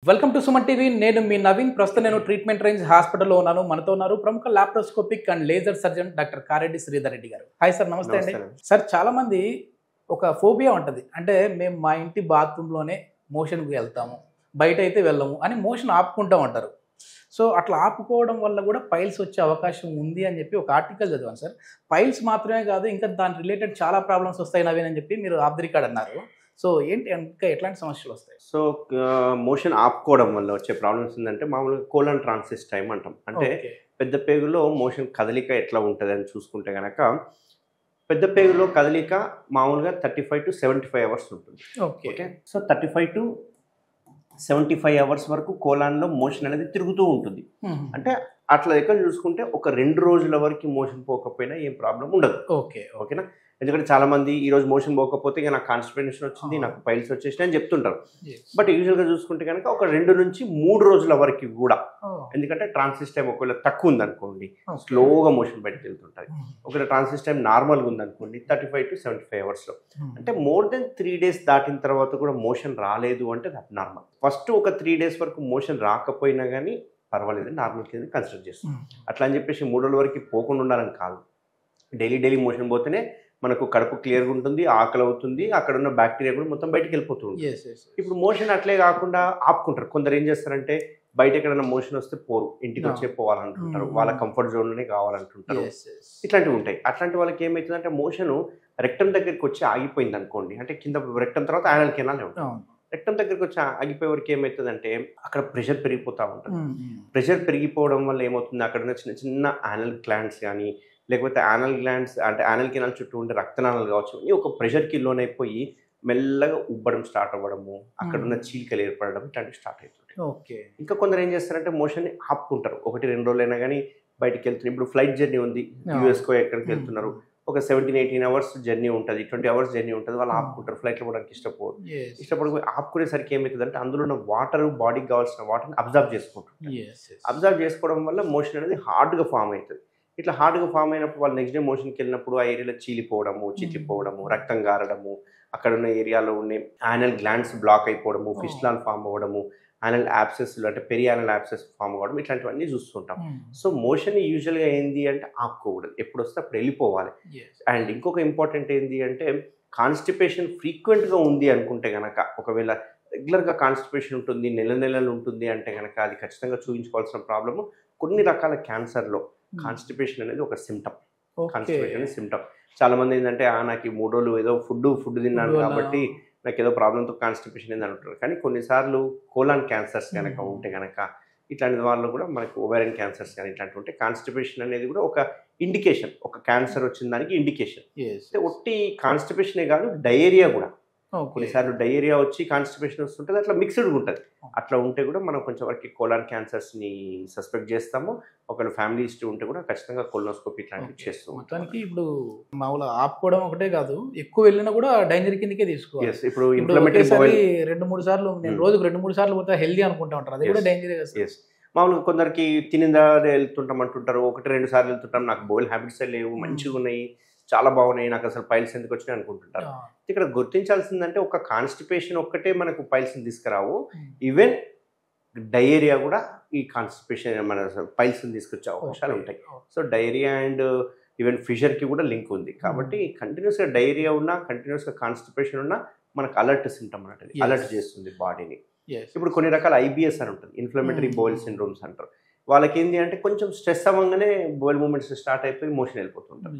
Welcome to Suman TV. నేను మీ నవీన్. ప్రస్తుతం నేను ట్రీట్మెంట్ రేంజ్ హాస్పిటల్లో ఉన్నాను. మనతో ఉన్నారు ప్రముఖ laparoscopic and laser surgeon doctor కారెడ్డి శ్రీధర్ రెడ్డి గారు. హాయ్ సార్, నమస్తే అండి. సార్, చాలా మంది ఒక ఫోబియా ఉంటుంది, అంటే మేము మా ఇంటి బాత్రూంలోనే మోషన్కి వెళ్తాము, బయట అయితే వెళ్ళము అని మోషన్ ఆపుకుంటూ ఉంటారు. సో అట్లా ఆపుకోవడం వల్ల కూడా పైల్స్ వచ్చే అవకాశం ఉంది అని చెప్పి ఒక ఆర్టికల్ చదివాను సార్. పైల్స్ మాత్రమే కాదు, ఇంకా దాని రిలేటెడ్ చాలా ప్రాబ్లమ్స్ వస్తాయి నవీన్ అని చెప్పి మీరు ఆఫ్ ది రికార్డ్ అన్నారు. సో ఏంటి, ఇంకా ఎట్లాంటి సమస్యలు వస్తాయి? సో మోషన్ ఆపుకోవడం వల్ల వచ్చే ప్రాబ్లమ్స్ ఏంటంటే మామూలుగా కోలన్ ట్రాన్సిస్ టైం అంటాం. అంటే పెద్ద పేగులో మోషన్ కదలిక ఎట్లా ఉంటుంది అని చూసుకుంటే కనుక పెద్ద పేగులో కదలిక మామూలుగా 35 to 75 అవర్స్ ఉంటుంది. ఓకే, సో 35 to 75 అవర్స్ వరకు కోలాన్లో మోషన్ అనేది తిరుగుతూ ఉంటుంది. అంటే అట్లా ఎక్కడ చూసుకుంటే ఒక 2 రోజుల వరకు మోషన్ పోకపోయినా ఏం ప్రాబ్లం ఉండదు. ఓకేనా? ఎందుకంటే చాలా మంది ఈ రోజు మోషన్ పోకపోతే ఇక నాకు కాన్స్టిపేషన్ వచ్చింది, నాకు పైల్స్ వచ్చేసినాయి అని చెప్తుంటారు. బట్ యూజువల్గా చూసుకుంటే కనుక ఒక 2 నుంచి 3 రోజుల వరకు కూడా, ఎందుకంటే ట్రాన్సిస్ టైం ఒకవేళ తక్కువ ఉందనుకోండి స్లోగా మోషన్ బయటకు వెళ్తుంటుంది. ఒకవేళ ట్రాన్సిస్ టైం నార్మల్గా ఉందనుకోండి 35 to 75 అవర్స్లో, అంటే మోర్ దెన్ 3 days దాటిన తర్వాత కూడా మోషన్ రాలేదు అంటే దట్ నార్మల్. ఫస్ట్ ఒక 3 days వరకు మోషన్ రాకపోయినా కానీ పర్వాలేదు, నార్మల్ కింద కన్సిడర్ చేస్తాం. అట్లా అని చెప్పేసి 3 రోజుల వరకు పోకుండా ఉండాలని కాదు. డైలీ మోషన్ పోతేనే మనకు కడుపు క్లియర్గా ఉంటుంది, ఆకలి అవుతుంది, అక్కడ ఉన్న బ్యాక్టీరియా కూడా మొత్తం బయటకు వెళ్ళిపోతుంది. ఇప్పుడు మోషన్ అట్లే కాకుండా ఆపుకుంటారు. కొందరు ఏం చేస్తారంటే బయట ఎక్కడైనా మోషన్ వస్తే పోరు, ఇంటికి వచ్చే పోవాలంటుంటారు, వాళ్ళ కంఫర్ట్ జోన్లోనే కావాలంటుంటారు. ఇట్లాంటివి ఉంటాయి. అట్లాంటి వాళ్ళకి ఏమవుతుందంటే మోషన్ రెక్టమ్ దగ్గరికి వచ్చి ఆగిపోయింది అనుకోండి, అంటే కింద రెక్టమ్ తర్వాత యానల్ కెనాల్ ఉంటుంది. రెక్టమ్ దగ్గరికి వచ్చి ఆగిపోయే వరకు ఏమవుతుందంటే అక్కడ ప్రెషర్ పెరిగిపోతూ ఉంటుంది. ప్రెషర్ పెరిగిపోవడం వల్ల ఏమవుతుంది, అక్కడ ఉన్న చిన్న చిన్న యానల్ గ్లాండ్స్ కానీ లేకపోతే యానల్ గ్లాండ్స్ అంటే యానల్ కెనాల్ చుట్టూ ఉండే రక్తనాళాలు కావచ్చు, ఈ ఒక ప్రెషర్కి లోనైపోయి మెల్లగా ఉబ్బడం స్టార్ట్ అవ్వడము, అక్కడ ఉన్న చీలికలు ఏర్పడడం ఇట్లాంటివి స్టార్ట్ అవుతుంది. ఇంకా కొందరు ఏం చేస్తారంటే మోషన్ని ఆపుకుంటారు. 1-2 రోజులైనా కానీ బయటికి వెళ్తున్నారు. ఇప్పుడు ఫ్లైట్ జర్నీ ఉంది, యూఎస్కో ఎక్కడికి వెళ్తున్నారు, ఒక 17-18 అవర్స్ జర్నీ ఉంటుంది, 20 అవర్స్ జర్నీ ఉంటుంది, వాళ్ళు ఆపుకుంటారు. ఫ్లైట్లో పోవడానికి ఇష్టపడిపోయి ఆపుకునేసరికి ఏమవుతుందంటే అందులో ఉన్న వాటర్, బాడీకి కావాల్సిన వాటర్ని అబ్జర్వ్ చేసుకుంటారు. అబ్జర్వ్ చేసుకోవడం వల్ల మోషన్ అనేది హార్డ్గా ఫామ్ అవుతుంది. ఇట్లా హార్డ్గా ఫామ్ అయినప్పుడు వాళ్ళు నెక్స్ట్ డే మోషన్కి వెళ్ళినప్పుడు ఆ ఏరియాలో చీలిపోవడము, చిట్లిపోవడము, రక్తం గారడము, అక్కడ ఉన్న ఏరియాలో ఉండే యానల్ గ్లాండ్స్ బ్లాక్ అయిపోవడము, ఫిస్టులాలు ఫామ్ అవ్వడము, యానల్ యాబ్సెస్లు అంటే పెరియానల్ యాబ్సెస్ ఫామ్ అవ్వడం, ఇట్లాంటివన్నీ చూస్తుంటాం. సో మోషన్ యూజువల్గా ఏంది అంటే ఆపుకోకూడదు, ఎప్పుడు వస్తే అప్పుడు వెళ్ళిపోవాలి. అండ్ ఇంకొక ఇంపార్టెంట్ ఏంటి అంటే కాన్స్టిపేషన్ ఫ్రీక్వెంట్గా ఉంది అనుకుంటే కనుక, ఒకవేళ రెగ్యులర్గా కాన్స్టిపేషన్ ఉంటుంది, నెలలు ఉంటుంది అంటే కనుక అది ఖచ్చితంగా చూపించుకోవాల్సిన ప్రాబ్లము. కొన్ని రకాల క్యాన్సర్లో కాన్స్టిపేషన్ అనేది ఒక సిమ్టమ్. కాన్స్టిపేషన్ అనేది సిమ్టమ్. చాలా మంది ఏంటంటే నాకు ఈ 3 రోజులు ఏదో ఫుడ్ తిన్నాను కాబట్టి నాకు ఏదో ప్రాబ్లంతో కాన్స్టిపేషన్ ఏంది అంటారు. కానీ కొన్నిసార్లు కోలాన్ క్యాన్సర్స్ కనుక ఉంటే కనుక, ఇట్లాంటి వాళ్ళు కూడా మనకు ఓవేరియన్ క్యాన్సర్స్ కానీ ఇట్లాంటివి ఉంటే కాన్స్టిపేషన్ అనేది కూడా ఒక ఇండికేషన్, ఒక క్యాన్సర్ వచ్చిన దానికి ఇండికేషన్. అంటే ఒట్టి కాన్స్టిపేషనే కాదు, డయేరియా కూడా. కొన్నిసార్లు డయేరియా వచ్చి కాన్స్టిపేషన్ వస్తుంటుంది, అట్లా మిక్స్డ్గా ఉంటుంది. అట్లా ఉంటే కూడా మనం కొంచెం వరకు కోలాన్ క్యాన్సర్స్ని సస్పెక్ట్ చేస్తాము. ఒకవేళ ఫ్యామిలీ హిస్టరీ ఉంటే కూడా ఖచ్చితంగా కొలనోస్కోపీ ఇట్లాంటివి చేస్తాం. మొత్తానికి ఇప్పుడు మామూలుగా ఆపుకోవడం ఒకటే కాదు, ఎక్కువ వెళ్ళినా కూడా డేంజర్ కిందకే తీసుకోవాలి. ఇప్పుడు ఇంప్లిమెంటరీ 2-3 సార్లు, నేను రోజుకు 2-3 సార్లు పోతే హెల్దీ అనుకుంటా ఉంటారు, అది కూడా డేంజర్. మామూలుగా కొందరికి తినిందారే వెళ్తుంటాం అంటుంటారు, 1-2 సార్లు వెళ్తుంటాం, నాకు బౌల్ హ్యాబిట్స్ లేవు, మంచిగా ఉన్నాయి, చాలా బాగున్నాయి, నాకు అసలు పైల్స్ ఎందుకు వచ్చినాయి అనుకుంటుంటారు. ఇక్కడ గుర్తించాల్సిందంటే ఒక కాన్స్టిపేషన్ ఒక్కటే మనకు పైల్స్ని తీసుకురావు, ఈవెన్ డయేరియా కూడా ఈ కాన్స్టిపేషన్ మన పైల్స్ని తీసుకొచ్చే అవకాశాలు ఉంటాయి. సో డయేరియా అండ్ ఈవెన్ ఫిషర్కి కూడా లింక్ ఉంది. కాబట్టి కంటిన్యూస్గా డయేరియా ఉన్నా, కంటిన్యూస్గా కాన్స్టిపేషన్ ఉన్నా మనకు అలర్ట్ సిమ్టమ్ అన్నట్టు, అలర్ట్ చేస్తుంది బాడీని. ఇప్పుడు కొన్ని రకాల ఐబిఎస్ అని ఉంటుంది, ఇన్ఫ్లమేటరీ బౌల్ సిండ్రోమ్స్ అంటారు. వాళ్ళకి ఏంటి అంటే కొంచెం స్ట్రెస్ అవ్వగానే బౌల్ మూమెంట్స్ స్టార్ట్ అయిపోయి మోషన్ వెళ్ళిపోతుంటారు.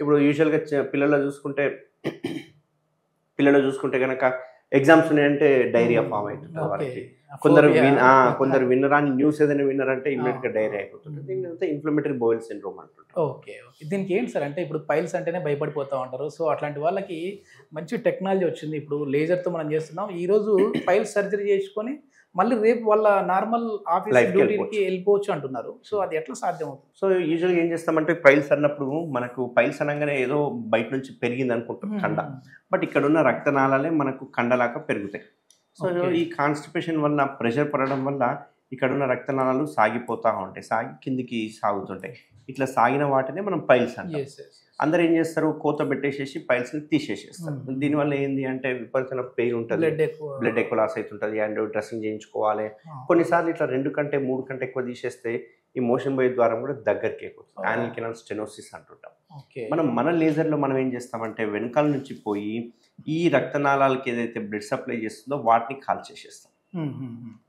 ఇప్పుడు యూజువల్గా పిల్లల్లో చూసుకుంటే కనుక ఎగ్జామ్స్ ఉన్నాయంటే డైరియా ఫామ్ అవుతుంటుంది వాళ్ళకి. కొందరు విన్నరాని న్యూస్ ఏదైనా విన్నారంటే ఇమ్మీడియట్గా డైరియా అయిపోతుంది. దీని ఇన్ఫ్లమేటరీ బౌల్ సిండ్రోమ్ అంటుంటారు. దీనికి ఏంటి సార్ అంటే ఇప్పుడు పైల్స్ అంటేనే భయపడిపోతూ ఉంటారు. సో అట్లాంటి వాళ్ళకి మంచి టెక్నాలజీ వచ్చింది, ఇప్పుడు లేజర్తో మనం చేస్తున్నాం. ఈరోజు పైల్స్ సర్జరీ చేసుకొని మళ్ళీ రేపు వాళ్ళ నార్మల్ ఆఫీస్ డ్యూటీకి వెళ్ళిపోవచ్చు అంటున్నారు. సో అది ఎట్లా సాధ్యం అవుతుంది? సో యూజువల్గా ఏం చేస్తామంటే పైల్స్ అన్నప్పుడు మనకు పైల్స్ అనగానే ఏదో బయట నుంచి పెరిగింది అనుకుంటాం కండ, బట్ ఇక్కడ ఉన్న రక్తనాళాలే మనకు కండలాగా పెరుగుతాయి. సో ఈ కాన్స్టిపేషన్ వల్ల ప్రెషర్ పడడం వల్ల ఇక్కడ ఉన్న రక్తనాళాలు సాగిపోతూ ఉంటాయి, సాగి కిందికి సాగుతుంటాయి. ఇట్లా సాగిన వాటినే మనం పైల్స్ అంటాం. అందరు ఏం చేస్తారు, కోత పెట్టేసేసి పైల్స్ని తీసేసేస్తారు. దీనివల్ల ఏంది అంటే విపరీతమైన పెయిన్ ఉంటుంది, బ్లడ్ ఎక్కువ లాస్ అవుతుంటుంది, అండ్ డ్రెస్సింగ్ చేయించుకోవాలి. కొన్నిసార్లు ఇట్లా 2 కంటే 3 కంటే ఎక్కువ తీసేస్తే ఈ మోషన్ పోయే ద్వారం కూడా దగ్గరికి ఎక్కువ యానల్ కెనాల్ స్టెనోసిస్ అంటుంటాం. మన లేజర్లో మనం ఏం చేస్తామంటే వెనకాల నుంచి పోయి ఈ రక్తనాళాలకి ఏదైతే బ్లడ్ సప్లై చేస్తుందో వాటిని కాల్చేసేస్తాం.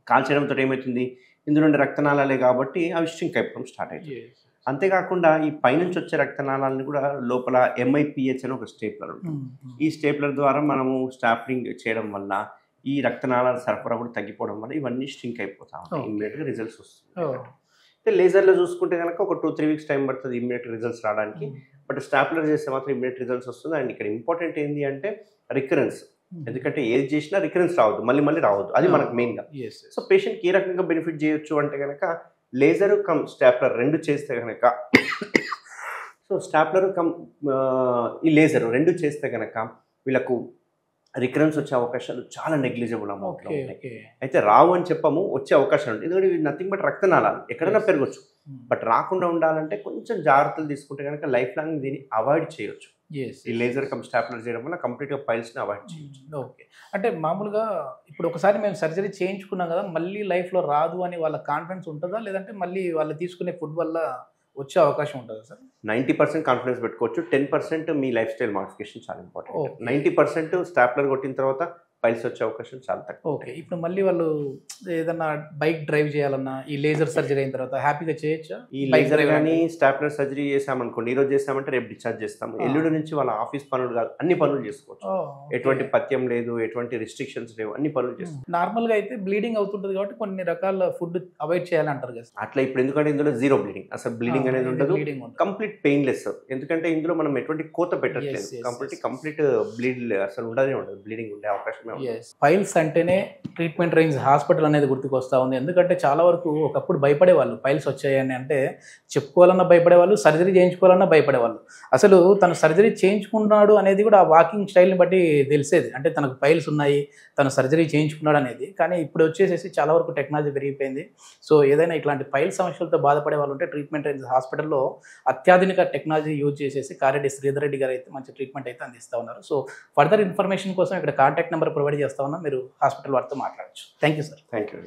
కాల్చేయడంతో ఏమవుతుంది, ఇందులో రక్తనాళాలే కాబట్టి అవి స్ట్రింక్ అయిపోవడం స్టార్ట్ అవుతుంది. అంతేకాకుండా ఈ పైనుంచి వచ్చే రక్తనాళాలను కూడా లోపల MIPH అని ఒక స్టేప్లర్ ఉంటుంది. ఈ స్టేప్లర్ ద్వారా మనము స్టాప్లింగ్ చేయడం వల్ల ఈ రక్తనాళాల సరఫరా కూడా తగ్గిపోవడం వల్ల ఇవన్నీ స్ట్రింక్ అయిపోతా ఉంటాయి. ఇమ్మీడియట్గా రిజల్ట్స్ వస్తుంది. అయితే లేజర్లో చూసుకుంటే కనుక ఒక 2-3 వీక్స్ టైం పడుతుంది ఇమ్మీడియట్ రిజల్ట్స్ రావడానికి. బట్ స్టాప్లర్ చేస్తే మాత్రం ఇమ్మీడియట్ రిజల్ట్స్ వస్తుంది. అండ్ ఇక్కడ ఇంపార్టెంట్ ఏంటి అంటే రికరెన్స్. ఎందుకంటే ఏది చేసినా రికరెన్స్ రావద్దు, మళ్ళీ రావద్దు, అది మనకు మెయిన్గా. సో పేషెంట్కి ఏ రకంగా బెనిఫిట్ చేయొచ్చు అంటే కనుక లేజర్ కమ్ స్టాప్లర్ 2 చేస్తే కనుక, సో స్టాప్లర్ కమ్ ఈ లేజర్ 2 చేస్తే కనుక వీళ్ళకు రికరెన్స్ వచ్చే అవకాశాలు చాలా నెగ్లిజిబుల్ అమౌంట్లో ఉంటాయి. అయితే రావు అని చెప్పము, వచ్చే అవకాశాలు ఉంటాయి. ఎందుకంటే ఇది నథింగ్ బట్ రక్తనాళాలు, ఎక్కడైనా పెరగచ్చు. బట్ రాకుండా ఉండాలంటే కొంచెం జాగ్రత్తలు తీసుకుంటే కనుక లైఫ్ లాంగ్ దీన్ని అవాయిడ్ చేయొచ్చు. ఈ లేజర్ కమ్ స్టాప్లర్ చేయడం వల్ల కంప్లీట్గా పైల్స్ని అవాయిడ్ చేయొచ్చు. ఓకే, అంటే మామూలుగా ఇప్పుడు ఒకసారి మేము సర్జరీ చేయించుకున్నాం కదా, మళ్ళీ లైఫ్లో రాదు అని వాళ్ళ కాన్ఫిడెన్స్ ఉంటుందా, లేదంటే మళ్ళీ వాళ్ళు తీసుకునే ఫుడ్ వల్ల వచ్చే అవకాశం ఉంటుందా సార్? 90% కాన్ఫిడెన్స్ పెట్టుకోవచ్చు. 10% మీ లైఫ్ స్టైల్ మాడిఫికేషన్ చాలా ఇంపార్టెంట్. 90% స్టాప్లర్ కొట్టిన తర్వాత పైల్స్ వచ్చే అవకాశం చాలా తక్కువ. ఓకే, ఇప్పుడు మళ్ళీ వాళ్ళు ఏదన్నా బైక్ డ్రైవ్ చేయాలన్నా ఈ లేజర్ సర్జరీ అయిన తర్వాత హ్యాపీగా చేయొచ్చా? ఈ లేజర్ కానీ స్టాప్లర్ సర్జరీ చేసామనుకోండి, ఈరోజు చేసామంటే రేపు డిశ్చార్జ్ చేస్తాము. ఎల్లుండి నుంచి వాళ్ళ ఆఫీస్ పనులు కాదు, అన్ని పనులు చేసుకోవచ్చు. ఎటువంటి పథ్యం లేదు, ఎటువంటి రిస్ట్రిక్షన్స్ లేవు, అన్ని పనులు చేసుకోవచ్చు. నార్మల్గా అయితే బ్లీడింగ్ అవుతుంటుంది కాబట్టి కొన్ని రకాల ఫుడ్ అవాయిడ్ చేయాలంటారు కదా అట్లా. ఇప్పుడు ఎందుకంటే ఇందులో జీరో బ్లీడింగ్, అసలు బ్లీడింగ్ అనేది ఉండదు, కంప్లీట్ పెయిన్లెస్. ఎందుకంటే ఇందులో మనం ఎటువంటి కోత పెట్టట్లేదు, కంప్లీట్ బ్లీడ్ అసలు ఉండనే ఉండదు, బ్లీడింగ్ ఉండే అవకాశం. పైల్స్ అంటేనే ట్రీట్మెంట్ రేంజ్ హాస్పిటల్ అనేది గుర్తుకొస్తా ఉంది. ఎందుకంటే చాలా వరకు ఒకప్పుడు భయపడేవాళ్ళు పైల్స్ వచ్చాయని అంటే, చెప్పుకోవాలన్నా భయపడేవాళ్ళు, సర్జరీ చేయించుకోవాలన్నా భయపడేవాళ్ళు. అసలు తను సర్జరీ చేయించుకున్నాడు అనేది కూడా ఆ వాకింగ్ స్టైల్ని బట్టి తెలిసేది, అంటే తనకు పైల్స్ ఉన్నాయి, తను సర్జరీ చేయించుకున్నాడు అనేది. కానీ ఇప్పుడు వచ్చేసేసి చాలా వరకు టెక్నాలజీ పెరిగిపోయింది. సో ఏదైనా ఇట్లాంటి పైల్ సమస్యలతో బాధపడే వాళ్ళు ఉంటే ట్రీట్మెంట్ రేంజ్ హాస్పిటల్లో అత్యాధునిక టెక్నాలజీ యూజ్ చేసేసి కారెడ్డి శ్రీధర్ రెడ్డి గారు అయితే మంచి ట్రీట్మెంట్ అయితే అందిస్తూ ఉన్నారు. సో ఫర్దర్ ఇన్ఫర్మేషన్ కోసం ఇక్కడ కాంటాక్ట్ నెంబర్ ప్రొవైడ్ చేస్తా ఉన్నా, మీరు హాస్పిటల్ వారితో మాట్లాడచ్చు. Thank you sir. Thank you.